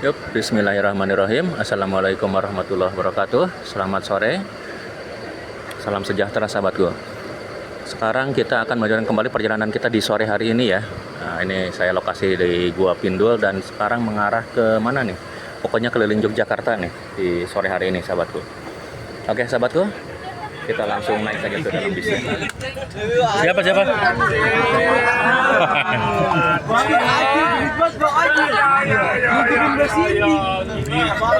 Yuk, bismillahirrahmanirrahim. Assalamualaikum warahmatullahi wabarakatuh. Selamat sore. Salam sejahtera sahabatku. Sekarang kita akan melanjutkan kembali perjalanan kita di sore hari ini ya. Nah, ini saya lokasi di Gua Pindul dan sekarang mengarah ke mana nih? Pokoknya keliling Yogyakarta nih di sore hari ini sahabatku. Oke sahabatku, kita langsung naik saja ke dalam bis. Siapa?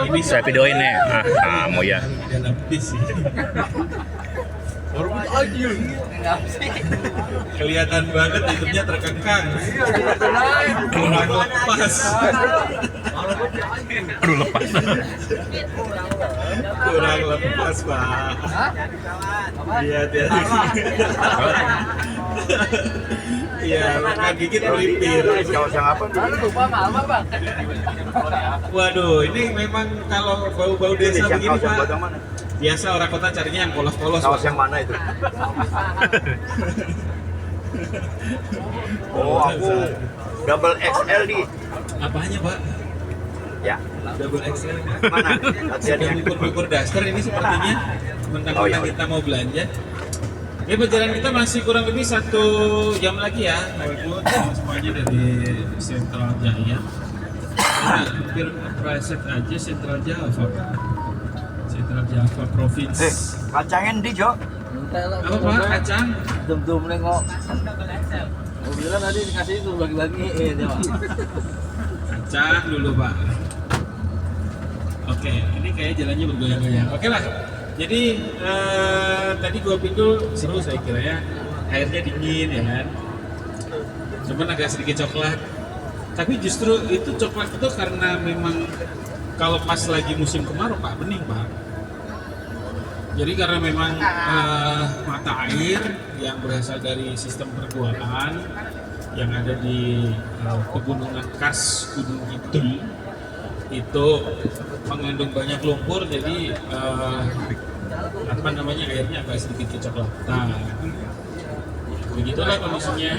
Ini saya videoin nih. Kamu ya. Kelihatan banget hidupnya terkekang. Kurang lepas. Aduh lepas. Kurang lepas, Pak. Iya, iya, makan gigit melipir. Waduh, ini memang kalau bau-bau desa begini, Pak. Biasa orang kota carinya yang polos-polos. Kaos yang mana itu? Oh, aku double XL di. Apanya, Pak? Ya. Double XL. Mana? Sedang ukur-ukur daster ini sepertinya. Mentang-mentang Oh, iya. kita mau belanja. Ini perjalanan kita masih kurang lebih 1 jam lagi ya. Semuanya dari Sentral Jaya. Nah, hampir preset aja Sentral Java. Sentral Java Province. Kacangin di, Jo. Apa Pak? Kacang? Tum nengok. Mobilnya tadi dikasih itu bagi-bagi Pak. Kacang dulu Pak. Oke, ini kayak jalannya bergoyang-goyang. Oke lah. Jadi tadi Gua Pindul seru saya kira ya. Airnya dingin ya kan. Cuman agak sedikit coklat. Tapi justru itu coklat itu karena memang kalau pas lagi musim kemarau Pak, bening Pak. Jadi karena memang mata air yang berasal dari sistem perguaan yang ada di pegunungan khas Gunung Kidul itu mengandung banyak lumpur, jadi airnya agak sedikit kecoklatan. Begitulah kondisinya.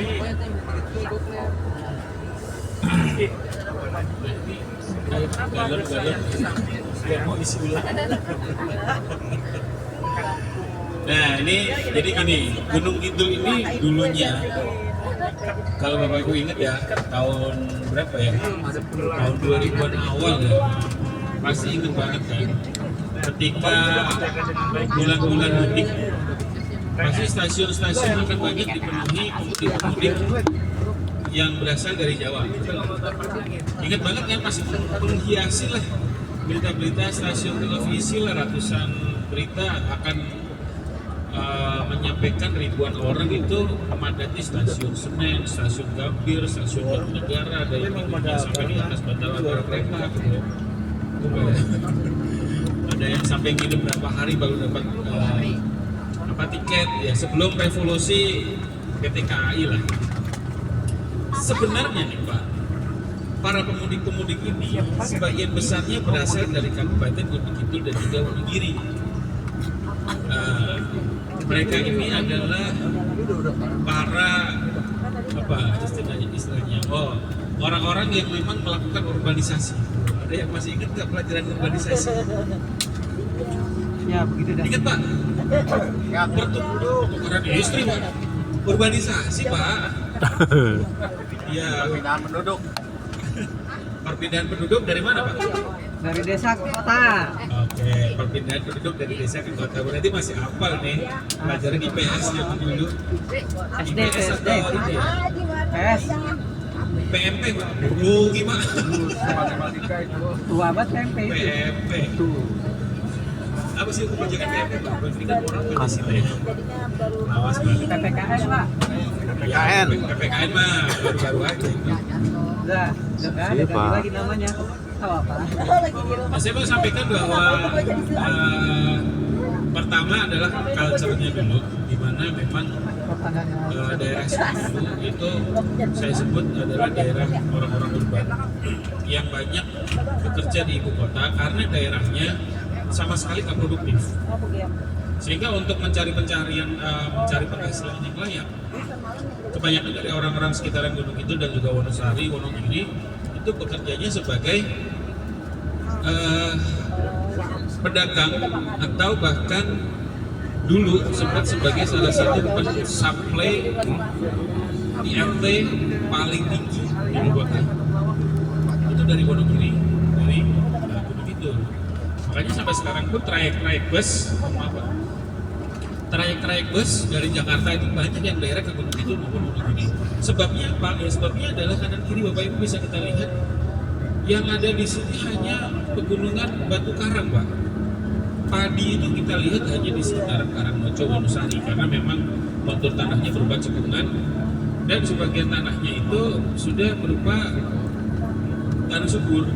Galon mau isi ulang. Nah ini jadi gini, Gunung Kidul ini dulunya kalau Bapak Ibu ingat ya, tahun berapa ya? Tahun 2000-an awal ya. Pasti ingat banget kan. Ketika bulan-bulan mudik, pasti stasiun-stasiun akan banyak dipenuhi pemudik-pemudik yang berasal dari Jawa. Ingat banget kan, masih menghiasi lah berita-berita stasiun televisi lah, ratusan berita akan menyampaikan ribuan orang itu memadati stasiun Senen, stasiun Gambir, stasiun Jatinegara, dari pintunya sampai di atas bandara kereta gitu. Ada yang sampai nginep berapa hari baru dapat tiket ya, sebelum revolusi PT KAI lah. Sebenarnya nih Pak, para pemudik-pemudik ini sebagian besarnya berasal dari Kabupaten Gunung Kidul dan juga Wonogiri. Mereka ini adalah para istilahnya orang-orang yang memang melakukan urbanisasi. Ada yang masih ingat nggak pelajaran urbanisasi? Ya begitu dah. Ingat Pak? Pertukaran industri Pak. Urbanisasi Pak. Iya. Perpindahan penduduk. Perpindahan penduduk dari mana Pak? Dari desa ke kota. Oke, perpindahan penduduk dari desa ke kota. Berarti masih hafal nih pelajaran IPS yang dulu. SD, IPS PSD. atau ini ya? PS. PMP Pak. Rugi Pak. Tua banget PMP itu. PMP. Apa sih kebijakan PMP Pak? Berarti kan orang Pancasila ya. Awas banget. PPKN Pak. PKN. PPKN mah baru-baru aja. Udah ganti lagi namanya. Tahu apa? Nah, saya mau sampaikan bahwa pertama adalah culture-nya dulu, di mana memang daerah Situ itu saya sebut adalah daerah orang-orang urban yang banyak bekerja di ibu kota karena daerahnya sama sekali nggak produktif. Sehingga untuk mencari penghasilan yang layak, kebanyakan dari orang-orang sekitaran Gunung Kidul dan juga Wonosari, Wonogiri itu bekerjanya sebagai pedagang atau bahkan dulu sempat sebagai salah satu supply IRT paling tinggi di Lubaga. Itu dari Wonogiri, dari Gunung Kidul. Makanya sampai sekarang pun trayek-trayek bus dari Jakarta itu banyak yang daerah ke Gunung Kidul maupun Wonogiri. Sebabnya apa? Ya sebabnya adalah kanan kiri Bapak Ibu bisa kita lihat yang ada di sini hanya pegunungan batu karang, Pak. Padi itu kita lihat hanya di sekitaran Karangmoco, Wonosari karena memang kontur tanahnya berupa cekungan dan sebagian tanahnya itu sudah berupa tanah subur.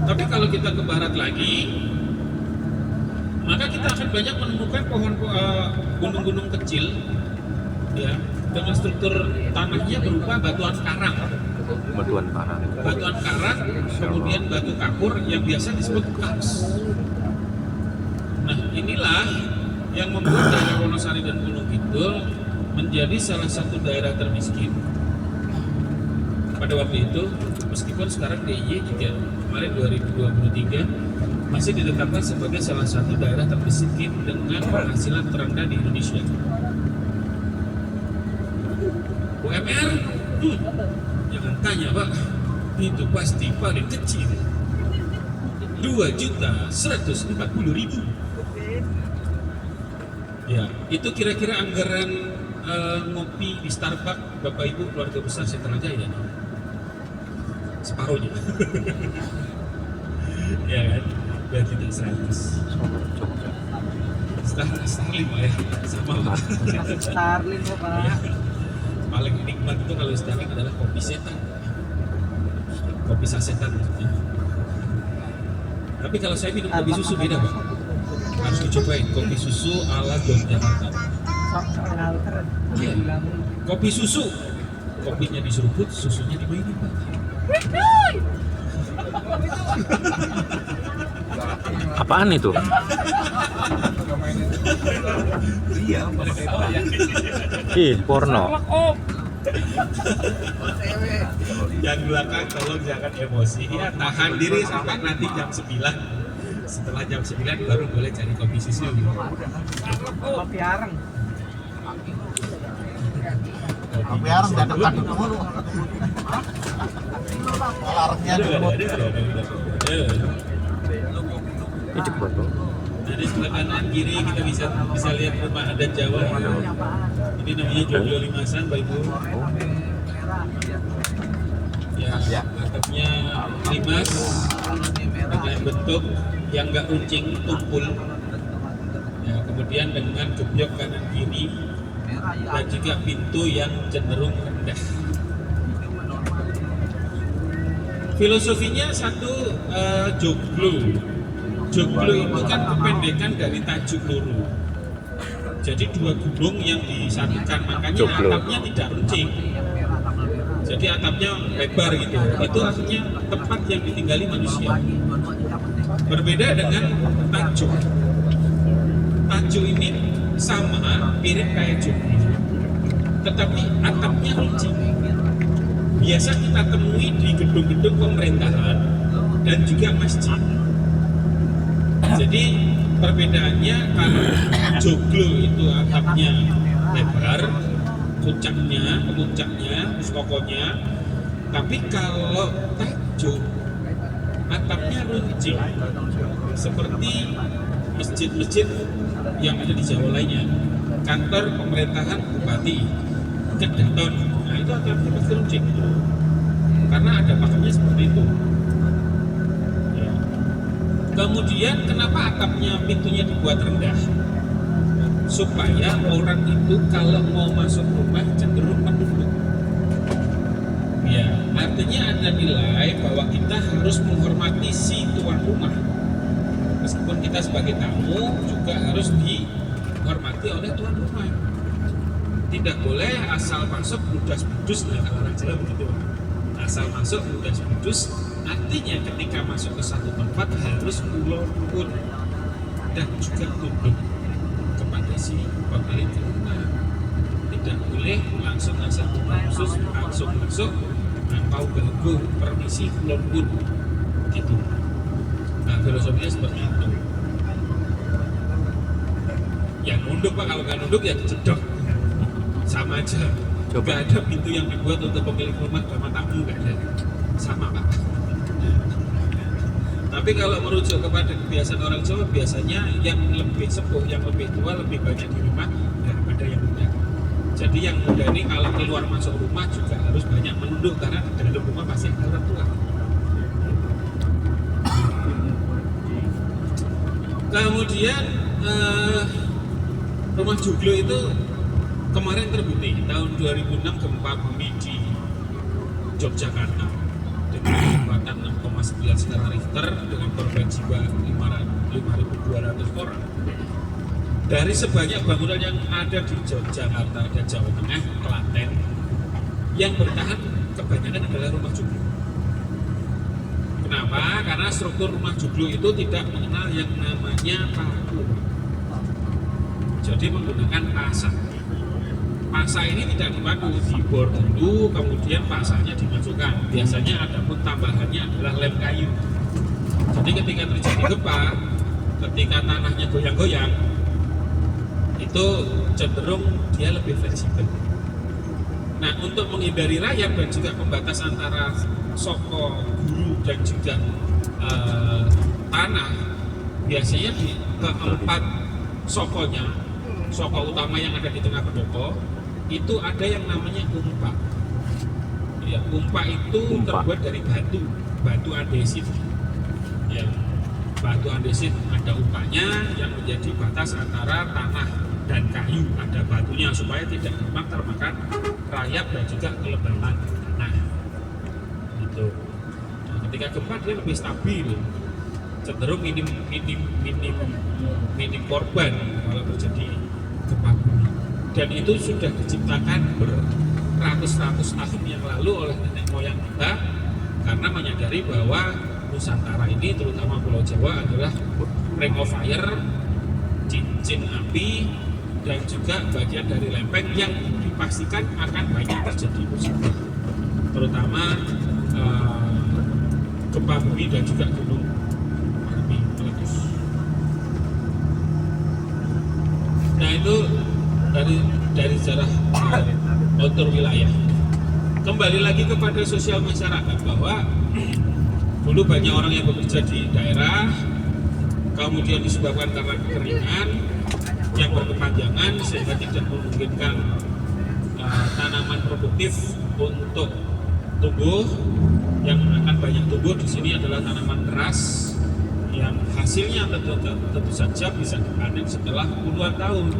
Tapi kalau kita ke barat lagi, maka kita akan banyak menemukan gunung-gunung kecil, ya, dengan struktur tanahnya berupa batuan karang, kemudian batu kapur yang biasa disebut kars. Nah, inilah yang membuat daerah Wonosari dan Gunung Kidul menjadi salah satu daerah termiskin pada waktu itu, meskipun sekarang DIY juga kemarin 2023 masih ditetapkan sebagai salah satu daerah termiskin dengan penghasilan terendah di Indonesia. UMR, jangan tanya Pak, itu pasti paling kecil, 2.140.000. Ya, itu kira-kira anggaran ngopi di Starbucks Bapak Ibu keluarga besar Setrajaya, separuhnya. Ya kan, 2.100.000. Starling Pak ya, sama Pak. Starling kok Pak. Ya. Paling nikmat itu kalau Starling adalah kopi setan, kopi sasetan maksudnya. Tapi kalau saya minum kopi susu beda Pak, harus dicobain kopi susu ala Yogyakarta. Iya. Kopi susu, kopinya diseruput, susunya dimainin Pak. Apaan itu? Iya. Ih, porno. Yang belakang tolong jangan emosi ya, tahan diri sampai nanti jam 9. Setelah jam 9 baru boleh cari kopi susu. Kopi areng. Kopi areng dan dekat itu mulu. Larangnya dulu. Ini cepet tuh. Jadi sebelah kanan kiri kita bisa lihat rumah adat Jawa. Ini namanya Joglo Limasan, Bapak Ibu. Ya, atapnya limas dengan bentuk yang nggak runcing, tumpul. Ya, kemudian dengan gebyok kanan kiri dan juga pintu yang cenderung rendah. Filosofinya satu, joglo. Joglo itu kan kependekan dari tajuk loro. Jadi dua gunung yang disatukan, makanya Joglo. atapnya tidak runcing. Jadi atapnya lebar gitu. Itu artinya tempat yang ditinggali manusia. Berbeda dengan tajuk. Tajuk ini sama, mirip kayak joglo, tetapi atapnya runcing. Biasa kita temui di gedung-gedung pemerintahan dan juga masjid. Jadi perbedaannya, kalau joglo itu atapnya lebar, kemuncaknya, kokohnya. Tapi kalau tajuk, atapnya runcing, seperti masjid-masjid yang ada di Jawa lainnya, kantor pemerintahan bupati, kedaton. Nah itu atapnya pasti runcing, karena ada pakemnya seperti itu. Ya. Kemudian kenapa atapnya, pintunya dibuat rendah? Supaya orang itu kalau mau masuk rumah cenderung menunduk. Ya, artinya ada nilai bahwa kita harus menghormati si tuan rumah. Meskipun kita sebagai tamu juga harus dihormati oleh tuan rumah. Tidak boleh asal masuk budas-budus, nah kalau orang Jawa begitu. Asal masuk budas-budus, artinya ketika masuk ke satu tempat harus ulur dan juga tunduk kepada si pemilik rumah. Tidak boleh langsung asal langsung masuk, nampau ganggu, permisi kulon pun. gitu. Nah, filosofinya seperti itu. Ya nunduk Pak, kalau nggak nunduk ya dijedok. Sama aja. Coba ada pintu yang dibuat untuk pemilik rumah sama tamu, nggak ada. Sama Pak. Tapi kalau merujuk kepada kebiasaan orang Jawa, biasanya yang lebih sepuh, yang lebih tua lebih banyak di rumah daripada yang muda. Jadi yang muda ini kalau keluar masuk rumah juga harus banyak menunduk karena di dalam rumah pasti ada orang tua. Kemudian rumah joglo itu kemarin terbukti tahun 2006 gempa bumi di Yogyakarta dengan kekuatan 6,9 skala Richter dengan korban jiwa 5.200 orang. Dari sebanyak bangunan yang ada di Yogyakarta dan Jawa Tengah, Klaten, yang bertahan kebanyakan adalah rumah joglo. Kenapa? Karena struktur rumah joglo itu tidak mengenal yang namanya paku. Jadi menggunakan pasak. Pasak ini tidak dipaku, dibor dulu, kemudian pasaknya dimasukkan. Biasanya ada pun tambahannya adalah lem kayu. Jadi ketika terjadi gempa, ketika tanahnya goyang-goyang, itu cenderung dia lebih fleksibel. Nah, untuk menghindari rayap dan juga pembatas antara soko, guru dan juga tanah, biasanya di keempat sokonya, soko utama yang ada di tengah pendopo, itu ada yang namanya umpa. Ya, umpa itu terbuat dari batu andesit. Ya, batu andesit ada umpanya yang menjadi batas antara tanah dan kayu, ada batunya supaya tidak gampang termakan rayap dan juga kelembapan tanah. Gitu. Nah, ketika gempa dia lebih stabil, cenderung minim korban kalau terjadi gempa bumi. Dan itu sudah diciptakan beratus-ratus tahun yang lalu oleh nenek moyang kita karena menyadari bahwa Nusantara ini terutama Pulau Jawa adalah ring of fire, cincin api, dan juga bagian dari lempeng yang dipastikan akan banyak terjadi musibah, terutama gempa bumi dan juga gunung api meletus. Nah, itu dari sejarah kontur wilayah. Kembali lagi kepada sosial masyarakat bahwa dulu banyak orang yang bekerja di daerah, kemudian disebabkan karena kekeringan yang berkepanjangan sehingga tidak memungkinkan tanaman produktif untuk tumbuh. Yang akan banyak tumbuh di sini adalah tanaman keras yang hasilnya tentu saja bisa dipanen setelah puluhan tahun.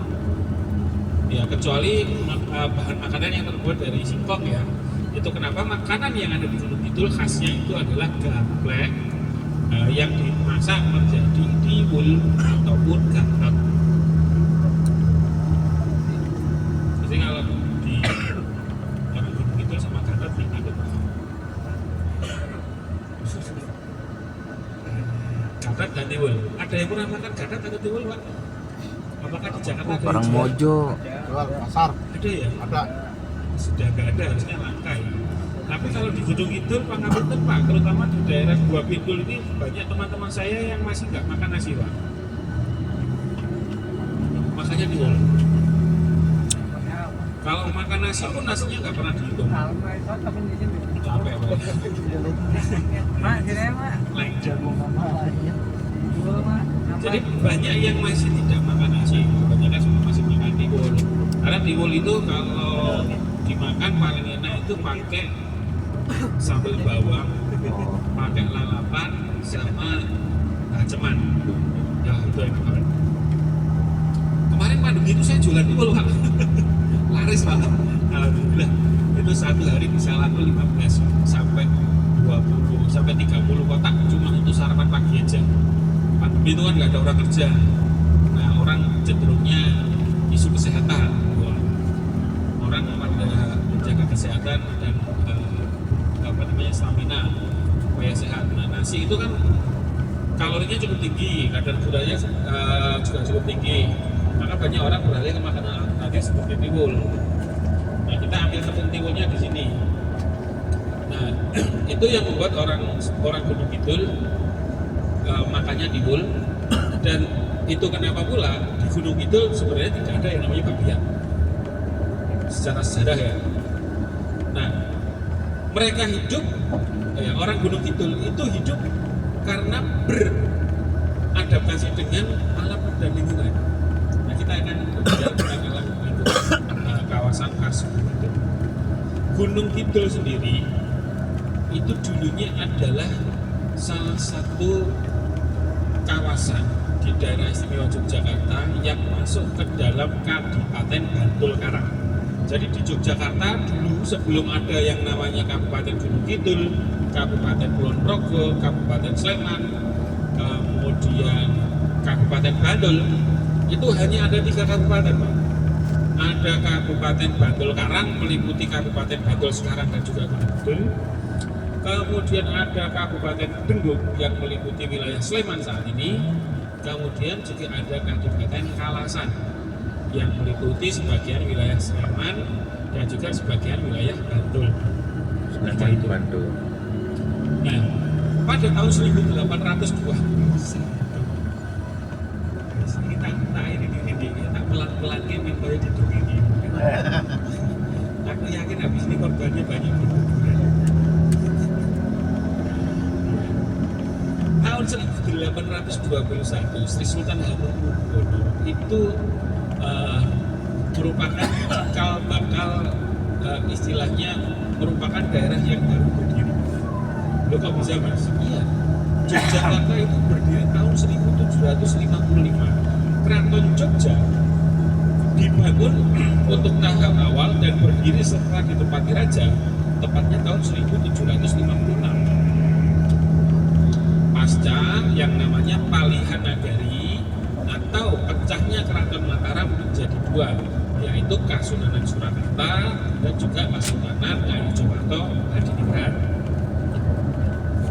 Ya, kecuali bahan makanan yang terbuat dari singkong ya. Itu kenapa makanan yang ada di Gunung Kidul khasnya itu adalah gaplek yang dimasak menjadi tiwul ataupun gatot. Jadi kalau di orang Gunung Kidul sama gatot yang ada gatot dan tiwul. Ada yang pernah makan gatot atau tiwul, Pak? Apakah di Jakarta ada? Orang Mojo. Jual pasar. Ada ya? Ada. Sudah nggak ada, harusnya langka ya. Tapi kalau di Gunung Kidul, Pangapunten Pak, terutama di daerah Gua Pindul ini banyak teman-teman saya yang masih nggak makan nasi Pak. Makanya diwol. Kalau makan nasi pun nasinya nggak pernah dihitung. Capek Pak. Mak, sini Mak. Lain. Jagung sama aja. Jadi banyak yang masih tidak makan nasi, kebanyakan semua masih makan tiwul. Karena tiwul itu kalau dimakan paling enak itu pakai sambal bawang, pakai lalapan sama ceman. Ya itu enak banget. Kemarin pandemi itu saya jualan tiwul Pak. Laris banget. Alhamdulillah. Itu satu hari bisa laku 15 sampai 20 sampai 30 kotak cuma untuk sarapan pagi aja. Pandemi itu kan nggak ada orang kerja. Nah, orang cenderungnya isu kesehatan. Orang pada menjaga kesehatan dan stamina supaya sehat. Nah, nasi itu kan kalorinya cukup tinggi, kadar gulanya juga cukup tinggi. Maka banyak orang beralih ke makanan alternatif seperti tiwul. Nah, kita ambil tepung tiwulnya di sini. Nah, itu yang membuat orang Gunung Kidul makannya timbul. Dan itu kenapa pula di Gunung Kidul sebenarnya tidak ada yang namanya babian secara sejarah ya. Nah, mereka hidup orang Gunung Kidul itu hidup karena beradaptasi dengan alam dan lingkungan. Nah, kita akan bicara tentang alam lingkungan kawasan khas Gunung Kidul. Gunung Kidul sendiri itu dulunya adalah salah satu kawasan di daerah istimewa Yogyakarta yang masuk ke dalam Kabupaten Bantul Karang. Jadi di Yogyakarta dulu sebelum ada yang namanya Kabupaten Gunung Kidul, Kabupaten Kulon Progo, Kabupaten Sleman, kemudian Kabupaten Bantul, itu hanya ada 3 kabupaten, Pak. Ada Kabupaten Bantul Karang meliputi Kabupaten Bantul sekarang dan juga Gunung Kidul. Kemudian ada Kabupaten Denggung yang meliputi wilayah Sleman saat ini. Kemudian juga ada Kabupaten Kalasan yang meliputi sebagian wilayah Sleman dan juga sebagian wilayah Bantul. Sleman Bantul. Nah, pada tahun 1820 kita ini tak pelan-pelan ini boleh didongeng. Aku yakin habis ini korbannya banyak. Tahun 1821 Sri Sultan Hamengkubuwono itu merupakan cikal bakal istilahnya merupakan daerah yang baru berdiri. Loh kok bisa Mas? Iya. Yogyakarta itu berdiri tahun 1755. Keraton Jogja dibangun untuk tahap awal dan berdiri setelah ditempati raja tepatnya tahun 1756. Pasca yang namanya Palihan Nagari atau pecahnya Keraton Mataram menjadi 2, yaitu Kasunanan Surakarta dan juga Kasunanan Ngayogyakarta Hadiningrat.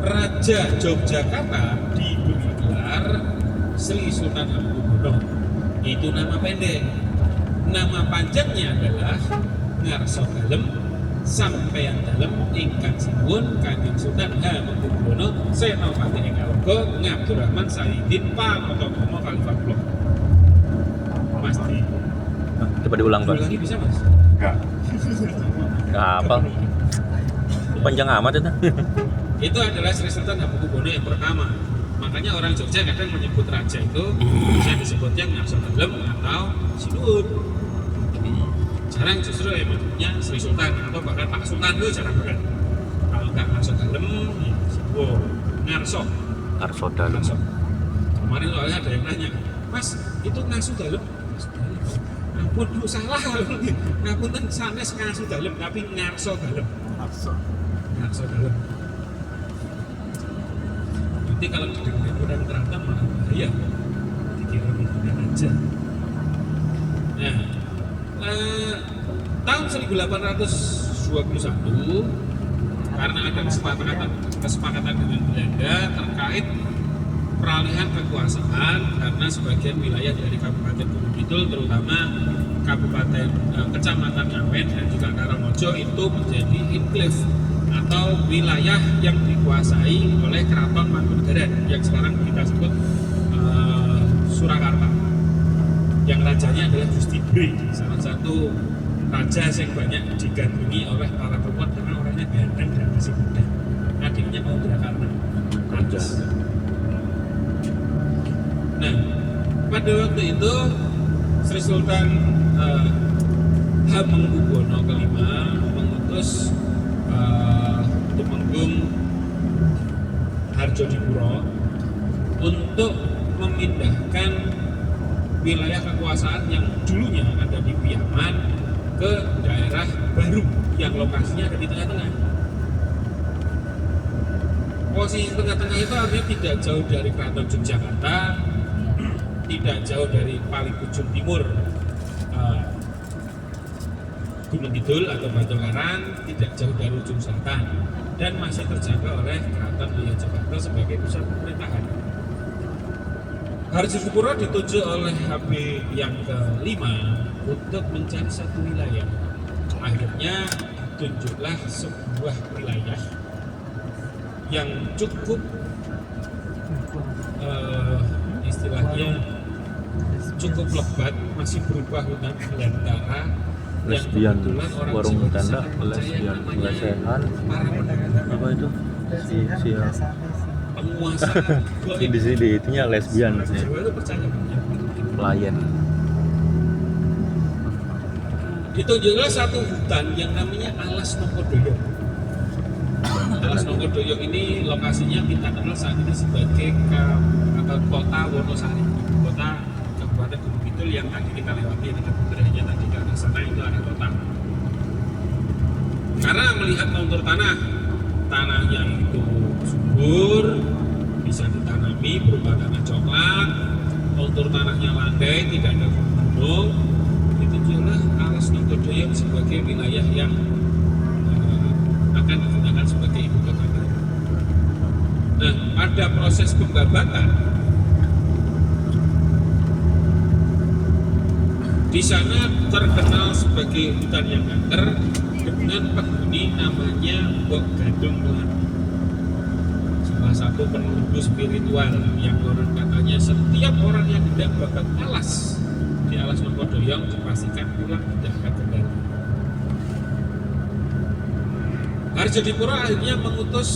Raja Yogyakarta diberi gelar Sri Sultan Hamengkubuwono. Itu nama pendek. Nama panjangnya adalah Ngarso Dalem Sampeyan Dalem ingkang sinuwun Kanjeng Sultan Hamengkubuwono Senopati ing Aruga Ngabdurrahman Sayyidin Panotokromo Khalifah. Mas di Coba diulang, Pak. lagi bisa Mas? Enggak. Nggak hafal. Panjang amat itu. Itu adalah Sri Sultan Hamengkubuwono yang pertama. Makanya orang Jogja kadang menyebut raja itu bisa disebutnya Ngarso Dalem atau Sinuwun. Jarang justru yang menyebutnya Sri Sultan atau bahkan Pak Sultan itu jarang banget. Kalau nggak Ngarso Dalem, ya Sinuwun. Ngarso. Ngarso Dalem. Ngarso. Kemarin soalnya ada yang nanya, Mas itu Ngarso Dalem? Ampun, lu salah. Ngapunten sanes Ngarso Dalem tapi Ngarso Dalem. Ngarso Dalem. Nanti kalau didengar kurang teratam malah bahaya, dikira itu aja. Nah, tahun 1821 karena ada kesepakatan dengan Belanda terkait peralihan kekuasaan karena sebagian wilayah dari Kabupaten Gunung Kidul terutama Kabupaten Kecamatan Ngawen dan juga Karangmojo itu menjadi enklave atau wilayah yang dikuasai oleh Keraton Mangkunegaran yang sekarang kita sebut Surakarta. Yang rajanya adalah Gusti Bre, salah satu raja yang banyak digandrungi oleh para perempuan karena orangnya ganteng dan masih muda. Adiknya mau Brakarna, raja. Nah, pada waktu itu Sri Sultan Hamengkubuwono kelima mengutus Tumenggung Harjodipuro untuk memindahkan wilayah kekuasaan yang dulunya ada di Piyaman ke daerah baru yang lokasinya ada di tengah-tengah. Posisi tengah-tengah itu artinya tidak jauh dari Keraton Yogyakarta, tidak jauh dari paling ujung timur Gunung Kidul atau Bantul Karang, tidak jauh dari ujung selatan, dan masih terjaga oleh Keraton Yogyakarta sebagai pusat pemerintahan. Harjodipuro ditunjuk oleh HB yang kelima untuk mencari satu wilayah. Akhirnya ditunjuklah sebuah wilayah yang cukup istilahnya cukup lebat, masih berupa hutan belantara Lesbian, warung tenda, lesbian, lesehan, apa itu? penguasa Di sini itunya lesbian sih, Jawa itu percaya pelayan. ditunjuklah satu hutan yang namanya Alas Nongkodoyong. Alas Nongkodoyong ini lokasinya kita kenal saat ini sebagai kota Wonosari, kota Kabupaten Gunung Kidul yang tadi kita lewati dengan beberapa tadi ke arah sana itu ada kota. Karena melihat kontur tanahnya itu subur, bisa ditanami berupa tanah coklat, kontur tanahnya landai, tidak ada gunung, ditunjuklah Alas Nongkodoyong sebagai wilayah yang akan digunakan sebagai ibu kota baru. Nah, pada proses pembabakan di sana terkenal sebagai hutan yang angker dengan penghuni namanya Mbok Gadung Melati, salah satu penunggu spiritual yang konon katanya setiap orang yang tidak babat alas di Alas Nongkodoyong dipastikan pulang tidak akan kembali. Harjodipuro akhirnya mengutus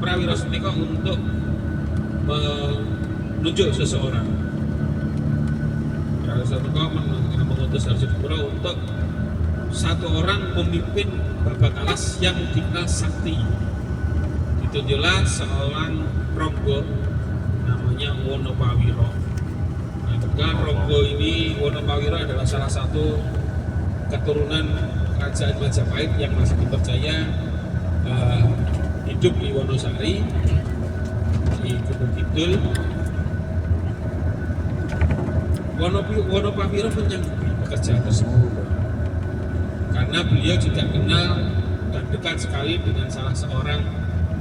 Prawiro Sumiko untuk menunjuk seseorang. Prawiro Sumiko mengutus Harjodipuro untuk satu orang pemimpin babat alas yang dikenal sakti. Ditunjuklah seorang Ronggo namanya Wonopawiro. Nah, kebetulan Ronggo ini, Wonopawiro adalah salah satu keturunan kerajaan Majapahit yang masih dipercaya hidup di Wonosari di Gunung Kidul. Wonopawiro menyanggupi pekerjaan tersebut karena beliau juga kenal dan dekat sekali dengan salah seorang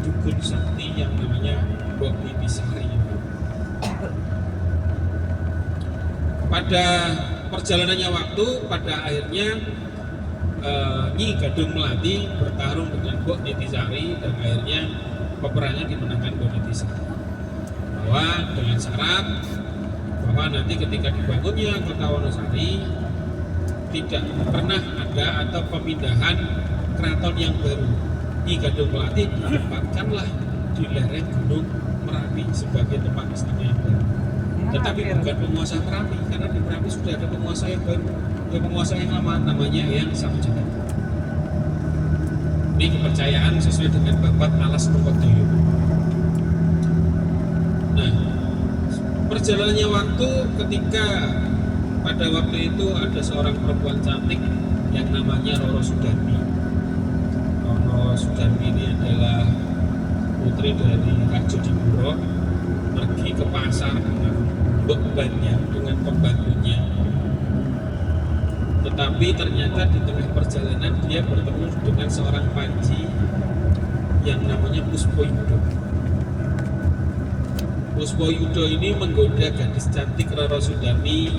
dukun sakti yang namanya Mbok Nitisari. Pada perjalanannya waktu, pada akhirnya Nyi Gadung Melati bertarung dengan Mbok Nitisari dan akhirnya peperangan dimenangkan Mbok Nitisari. Bahwa dengan syarat bahwa nanti ketika dibangunnya kota Wonosari tidak pernah ada atau pemindahan keraton yang baru. Nyi Gadung Melati ditempatkanlah di lereng Gunung Merapi sebagai tempat istana yang baru. Tetapi bukan penguasa Merapi, karena di Merapi sudah ada penguasa yang baru, penguasa yang lama namanya Eyang Samudjaya. Ini kepercayaan sesuai dengan babat Alas Nongkodoyong. Nah, perjalanannya waktu ketika pada waktu itu ada seorang perempuan cantik yang namanya Roro Sudarmi. Roro Sudarmi ini adalah putri dari Harjodipuro, pergi ke pasar dengan bebannya, dengan pembantunya. Tetapi ternyata di tengah perjalanan dia bertemu dengan seorang panji yang namanya Puspoyudo. Puspoyudo ini menggoda gadis cantik Roro Sudarmi,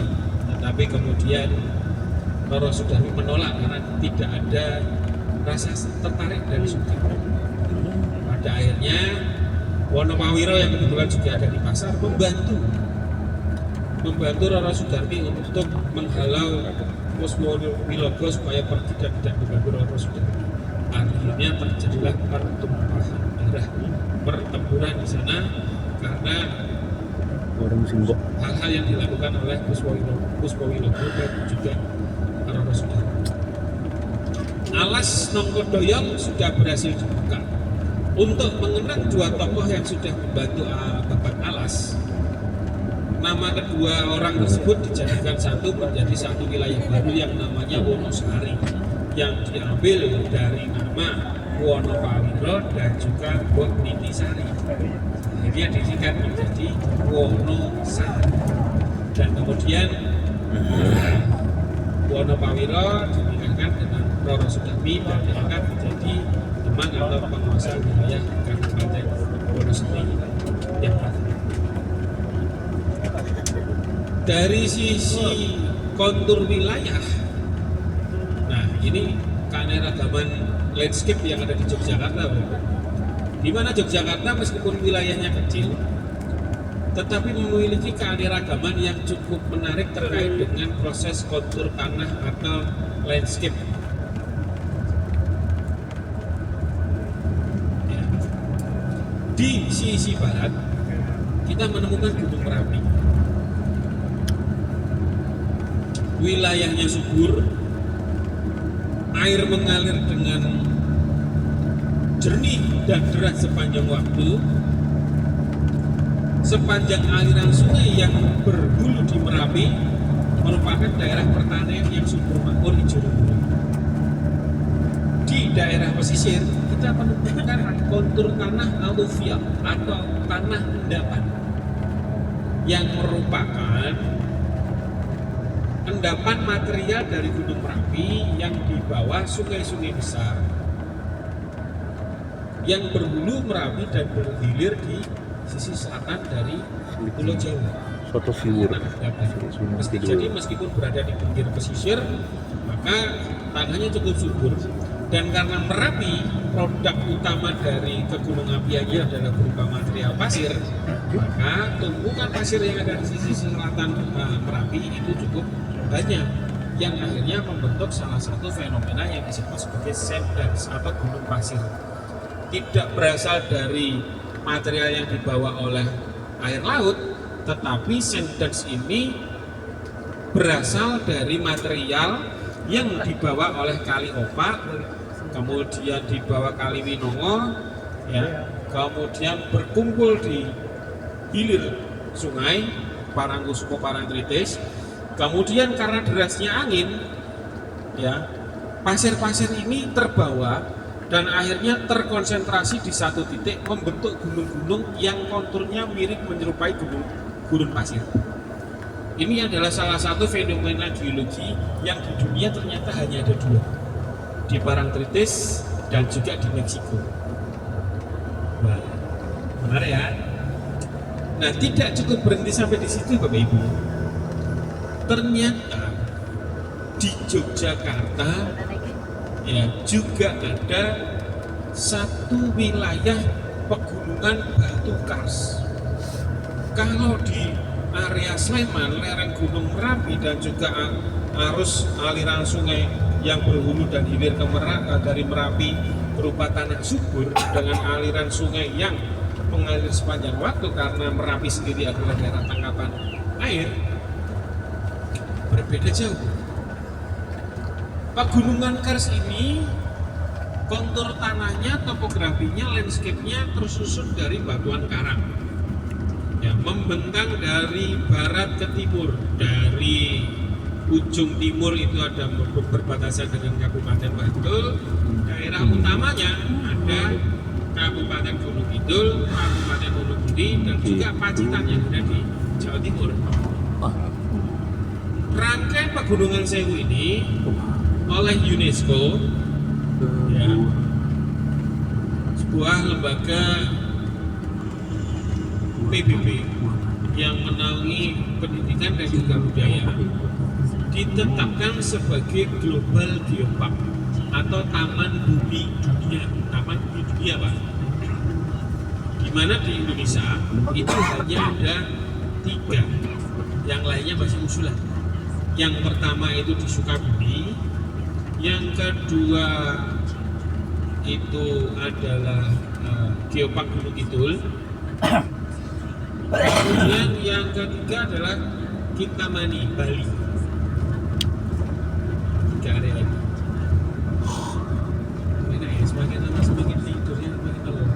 tetapi kemudian Roro Sudarmi menolak karena tidak ada rasa tertarik dan suka. Pada akhirnya Wonopawiro yang kebetulan juga ada di pasar membantu Roro Sudarmi untuk menghalau Puspowilogo supaya pergi dan tidak mengganggu Roro Sudarmi. Akhirnya terjadilah pertempuran di sana karena Warung Simbok. hal-hal yang dilakukan oleh Puspowilogo dan juga Roro Sudarmi. Alas Nongkodoyong sudah berhasil dibuka. Untuk mengenang dua tokoh yang sudah membantu babat alas, nama kedua orang tersebut dijadikan satu menjadi satu wilayah baru yang namanya Wonosari, yang diambil dari nama Wonopawiro dan juga Mbok Nitisari. Akhirnya disingkat menjadi Wonosari. Dan kemudian Wonopawiro dinikahkan dengan Roro Sudarmi dan diangkat menjadi teman atau penguasa wilayah Kabupaten Wonosari yang pertama. Dari sisi kontur wilayah, nah ini karena keanekaragaman landscape yang ada di Yogyakarta, bro. Di mana Yogyakarta meskipun wilayahnya kecil, tetapi memiliki keanekaragaman yang cukup menarik terkait dengan proses kontur tanah atau landscape. Ya. Di sisi barat kita menemukan Gunung Merapi. Wilayahnya subur, air mengalir dengan jernih dan deras sepanjang waktu. Sepanjang aliran sungai yang berhulu di Merapi merupakan daerah pertanian yang subur makmur hijau. Di daerah pesisir kita menemukan kontur tanah aluvial atau tanah endapan yang merupakan endapan material dari Gunung Merapi yang di bawah sungai-sungai besar yang berhulu Merapi dan berhilir di sisi selatan dari Pulau Jawa. Suatu figur. Jadi meskipun berada di pinggir pesisir, maka tanahnya cukup subur. Dan karena Merapi produk utama dari kegunung apiannya adalah berupa material pasir, maka tumpukan pasir yang ada di sisi selatan Merapi itu cukup banyak, yang akhirnya membentuk salah satu fenomena yang disebut sebagai sand dunes atau gunung pasir. Tidak berasal dari material yang dibawa oleh air laut, tetapi sand dunes ini berasal dari material yang dibawa oleh Kali Opak, kemudian dibawa Kali Winongo, ya, kemudian berkumpul di hilir sungai Parangkusumo Parangtritis. Kemudian karena derasnya angin, ya, pasir-pasir ini terbawa dan akhirnya terkonsentrasi di satu titik membentuk gunung-gunung yang konturnya mirip menyerupai gurun pasir. Ini adalah salah satu fenomena geologi yang di dunia ternyata hanya ada dua, di Parangtritis dan juga di Meksiko. Wah, benar ya? Nah, tidak cukup berhenti sampai di situ, Bapak Ibu. Ternyata di Yogyakarta ya juga ada satu wilayah pegunungan batu kars. Kalau di area Sleman, lereng Gunung Merapi dan juga arus aliran sungai yang berhulu dan hilir ke dari Merapi berupa tanah subur dengan aliran sungai yang mengalir sepanjang waktu karena Merapi sendiri adalah daerah tangkapan air, berbeda jauh. Pegunungan kars ini kontur tanahnya, topografinya, landscape-nya tersusun dari batuan karang yang membentang dari barat ke timur. Dari ujung timur itu ada berbatasan dengan Kabupaten Bantul. Daerah utamanya ada Kabupaten Gunung Kidul, Kabupaten Wonogiri, dan juga Pacitan yang ada di Jawa Timur. Rangkaian Pegunungan Sewu ini oleh UNESCO, ya, sebuah lembaga PBB yang menaungi pendidikan dan juga budaya, ditetapkan sebagai Global Geopark atau Taman Bumi Dunia. Taman Bumi Dunia, Pak. Di mana di Indonesia itu hanya ada 3, yang lainnya masih usulan. Yang pertama itu di Sukabumi, yang kedua itu adalah Geopark Gunung Kidul, kemudian yang ketiga adalah Kintamani, Bali. 3 area ini. Enak ya, semakin lama semakin tidurnya semakin lelah.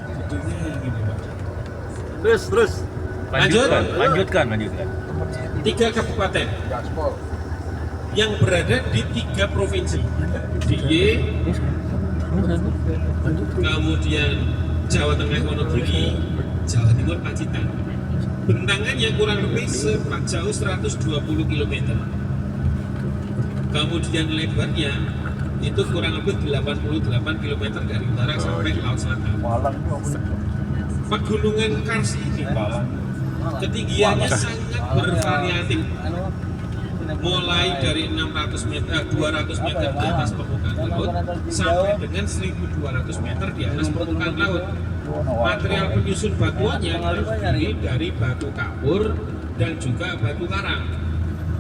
Tidurnya gini, Pak. Terus. Lanjutkan. 3 kabupaten Gaspol. yang berada di 3 provinsi, DIY, kemudian Jawa Tengah Wonogiri, Jawa Timur Pacitan. Bentangannya kurang lebih sejauh 120 km. Kemudian lebarnya itu kurang lebih 88 km dari utara sampai laut selatan. Pegunungan Kars ini ketinggiannya sangat bervariatif. mulai dari 200 meter di atas permukaan laut sampai dengan 1.200 meter di atas permukaan laut. Material penyusun batuannya terdiri dari batu kapur dan juga batu karang.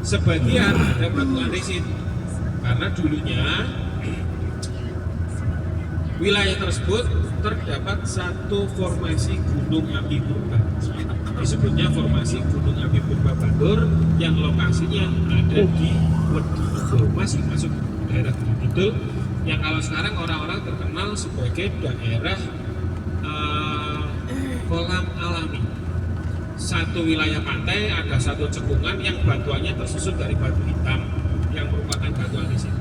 Sebagian ada batu andesit karena dulunya wilayah tersebut terdapat satu formasi gunung api purba. Disebutnya formasi gunung api purba Batur yang lokasinya ada di Wedinegoro, masih masuk daerah Gunung Kidul yang kalau sekarang orang-orang terkenal sebagai daerah kolam alami. Satu wilayah pantai ada satu cekungan yang batuannya tersusun dari batu hitam yang merupakan batu andesit.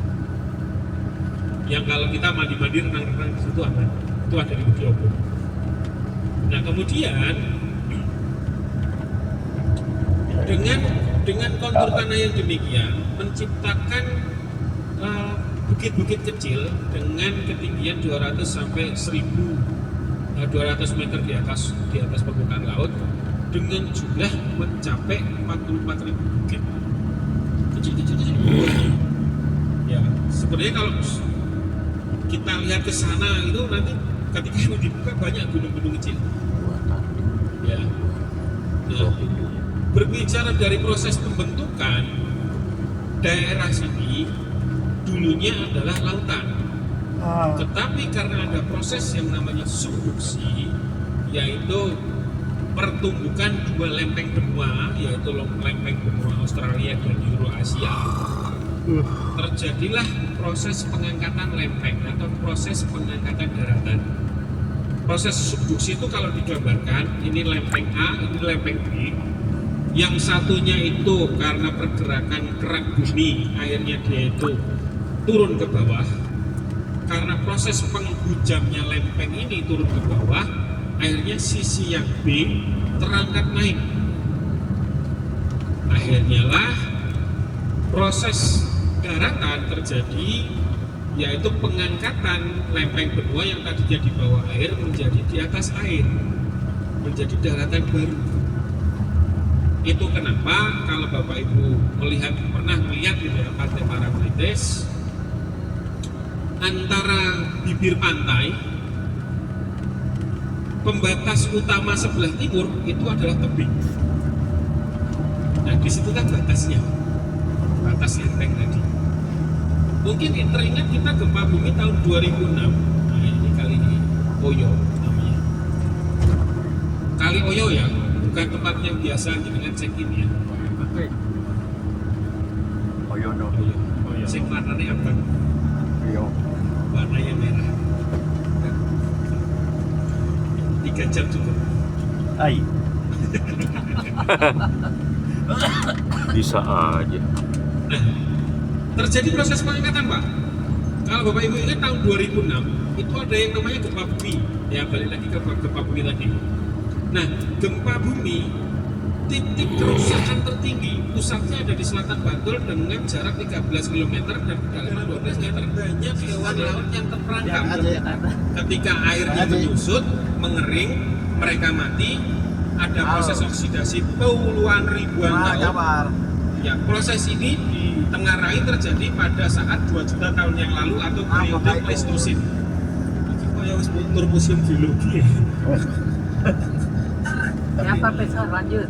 Yang kalau kita mandi-mandi renang-renang di situ aman. Itu ada di Widiobo. Nah kemudian dengan kontur tanah yang demikian menciptakan bukit-bukit kecil dengan ketinggian 200 sampai 1.200 meter di atas permukaan laut dengan jumlah mencapai 44.000 bukit kecil-kecil. Ya sebenarnya kalau kita lihat ke sana itu nanti ketika itu dibuka banyak gunung-gunung kecil. Ya. Nah, berbicara dari proses pembentukan daerah sini dulunya adalah lautan. Tetapi karena ada proses yang namanya subduksi, yaitu pertumbukan dua lempeng benua, yaitu lempeng benua Australia dan Eurasia, terjadilah proses pengangkatan lempeng atau proses pengangkatan daratan. Proses subduksi itu kalau digambarkan, ini lempeng A, ini lempeng B. Yang satunya itu karena pergerakan kerak bumi, akhirnya dia itu turun ke bawah. Karena proses penghujamnya lempeng ini turun ke bawah, akhirnya sisi yang B terangkat naik. Akhirnya lah proses daratan terjadi, yaitu pengangkatan lempeng benua yang tadinya di bawah air menjadi di atas air, menjadi daratan baru. Itu kenapa kalau Bapak Ibu pernah melihat di daerah Pantai Parangtritis, antara bibir pantai pembatas utama sebelah timur itu adalah tebing. Nah disitulah batasnya, batas lempeng tadi. Mungkin teringat kita gempa bumi tahun 2006. Nah ini Kali Oyo namanya. Kali Oyo ya, bukan tempat yang biasa dengan check-in ya. Oyo no. Oyo. Sing warnanya apa? Oyo. Warnanya merah. 3 jam cukup. Ai. Bisa aja. Nah, terjadi proses pengangkatan Pak. Kalau Bapak Ibu ingat tahun 2006 itu ada yang namanya gempa bumi. Ya balik lagi ke gempa bumi tadi. Nah, gempa bumi titik kerusakan tertinggi pusatnya ada di selatan Bantul dengan jarak 13 km dan kedalaman 12 meter. Banyak hewan laut yang terperangkap. Ketika airnya menyusut, mengering, mereka mati. Ada proses oksidasi puluhan ribuan tahun. Ya, proses ini ditengarai terjadi pada saat 2 juta tahun yang lalu atau periode Pleistosen. Iki koyo wis tur museum geologi. Siapa besar lanjut?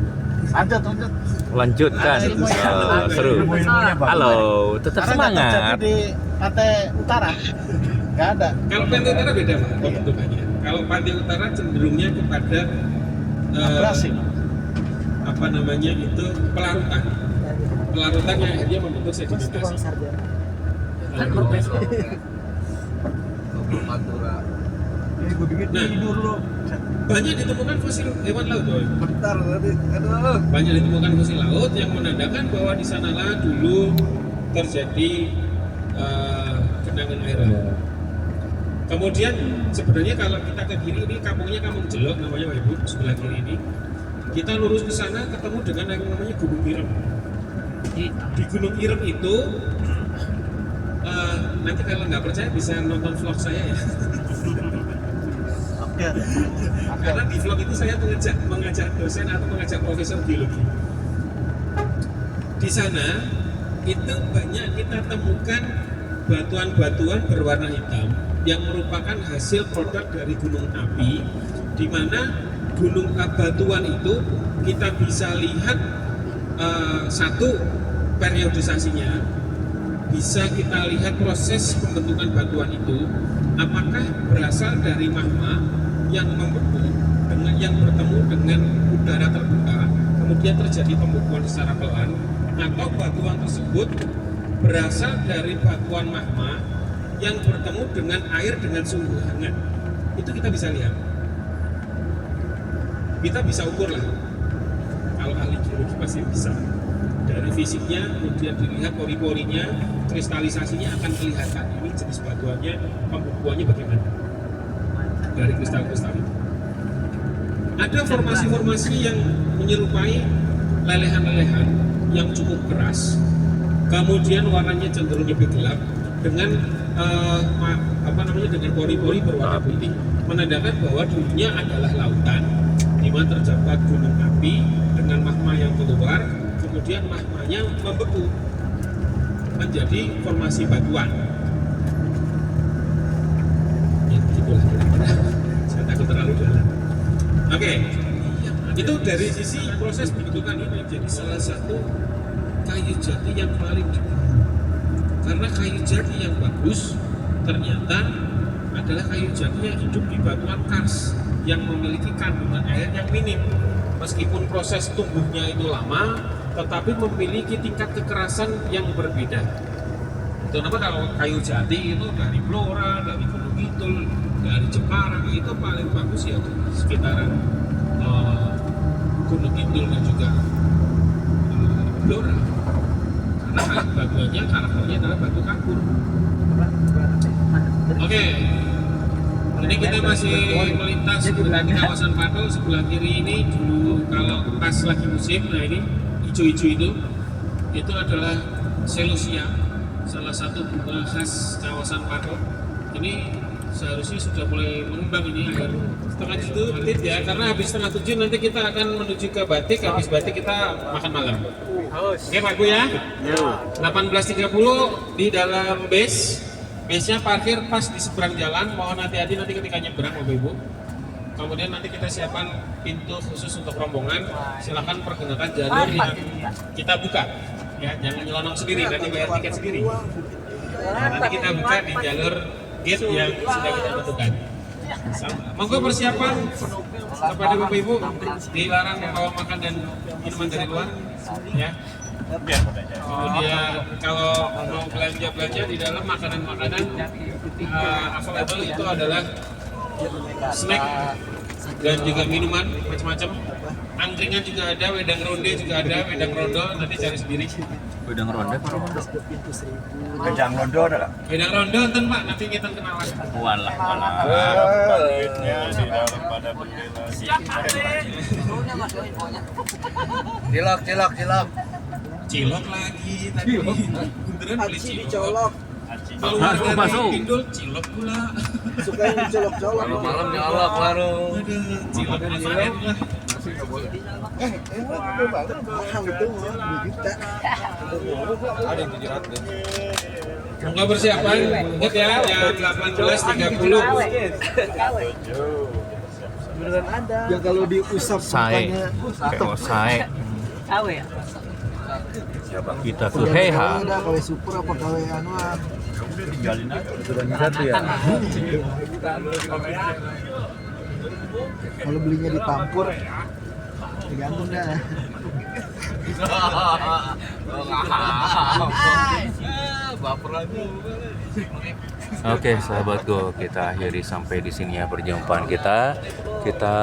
Lanjutkan. Seru. Halo, tetap semangat. Di Pantai Utara nggak ada. Kalau Pantai Utara beda Pak pembentukannya. Kalau Pantai Utara cenderungnya kepada Abrasi. apa namanya itu pelarutan. Pelarutan yang akhirnya membentuk sedimentasi. Kan profesor. Ini gue bikin Nah. tidur lo. Banyak ditemukan fosil hewan laut, Boy. Bentar tadi. Aduh. Banyak ditemukan fosil laut yang menandakan bahwa di sanalah dulu terjadi genangan air laut. Kemudian sebenarnya kalau kita ke kiri ini kampungnya Kampung Jelok namanya Pak Ibu, sebelah kiri ini. Kita lurus ke sana ketemu dengan yang namanya Gunung Irem. Di Gunung Irem itu nanti kalau nggak percaya bisa nonton vlog saya ya. Oke. Karena di vlog itu saya mengajak dosen atau mengajak profesor geologi. Di sana itu banyak kita temukan batuan-batuan berwarna hitam yang merupakan hasil produk dari gunung api, di mana batuan itu kita bisa lihat satu periodisasinya, bisa kita lihat proses pembentukan batuan itu, apakah berasal dari magma yang membeku dengan yang bertemu dengan udara terbuka, kemudian terjadi pembekuan secara pelan, atau batuan tersebut berasal dari batuan magma yang bertemu dengan air dengan suhu hangat. Itu kita bisa lihat. Kita bisa ukur lah. Kalau ahli geologi pasti bisa. Dari fisiknya, kemudian dilihat pori-porinya, kristalisasinya akan kelihatan. Ini jenis batuannya, pembekuannya bagaimana dari kristal-kristal itu. Ada formasi-formasi yang menyerupai lelehan-lelehan yang cukup keras, kemudian warnanya cenderung lebih gelap dengan dengan pori-pori berwarna putih, menandakan bahwa dulunya adalah lautan di mana terdapat gunung api dengan magma yang keluar, kemudian magmanya membeku menjadi formasi batuan. Ya, begitulah kira-kira. Saya takut terlalu dalam. Oke, itu dari sisi proses pembentukan ini menjadi salah satu kayu jati yang paling diburu. Karena kayu jati yang bagus ternyata adalah kayu jati yang hidup di batuan kars yang memiliki kandungan air yang minim. Meskipun proses tumbuhnya itu lama, tetapi memiliki tingkat kekerasan yang berbeda. Kenapa kalau kayu jati itu dari Blora, dari Gunung Kidul, dari Jepara, itu paling bagus ya sekitaran Gunung Kidul dan juga Blora. Karena batuannya karakternya adalah batu kapur. Oke. Ini kita masih melintas di kawasan Patel. Sebelah kiri ini dulu kalau pas lagi musim, nah ini hijau-hijau itu adalah celosia, salah satu bunga khas kawasan Patel. Ini seharusnya sudah mulai mengembang ini akhir setengah tujuh ya, karena habis setengah tujuh nanti kita akan menuju ke Batik. Habis Batik kita makan malam. Oke Pak Bu ya. 18.30 di dalam base-nya parkir pas di seberang jalan. Mohon hati-hati nanti ketika nyebrang Bapak Ibu. Kemudian nanti kita siapkan pintu khusus untuk rombongan. Silakan pergunakan jalur yang kita buka. Ya, jangan nyelonong sendiri, nanti bayar tiket sendiri. Nah, nanti kita buka di jalur gate yang sudah kita tentukan. Monggo persiapan kepada Bapak Ibu, dilarang membawa makan dan minuman dari luar, ya. Kemudian kalau mau belanja di dalam makanan-makanan available itu adalah snack dan juga minuman macam-macam. Angkringan juga ada, wedang ronde juga ada, wedang rondo nanti cari sendiri. Wedang ronde apa rondo? Wedang rondo ada nggak? Wedang rondo enten Pak, nanti kita kenalan. Walah. Duitnya di dalam pada bendera. Cilok. Cilok lagi tadi. Beneran beli cilok. Kalau Masuk. dari Pindul, cilok pula. Suka yang colok-colok. Malam nyolok warung. Aduh, cilok apaan lah. Enak banget. Mahal itu 2 juta. Ada yang 700. Monggo persiapan, ingat ya, jam 18.30. Beneran ada. Ya kalau diusap Sae. mukanya. Sae. Kawe ya? Kita ke Heha. Ada KW super apa KW anuan. Tinggalin aja. Sudah satu ya. Kalau belinya di Tampur tergantung dah. Baper lagi. Oke, sahabatku, kita akhiri sampai di sini ya perjumpaan kita. Kita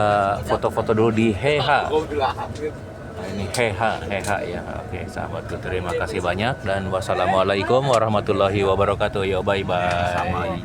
foto-foto dulu di Heha. Nah, ini Heha ya. Oke, sahabatku, terima kasih banyak dan wassalamualaikum warahmatullahi wabarakatuh. Yo, bye bye.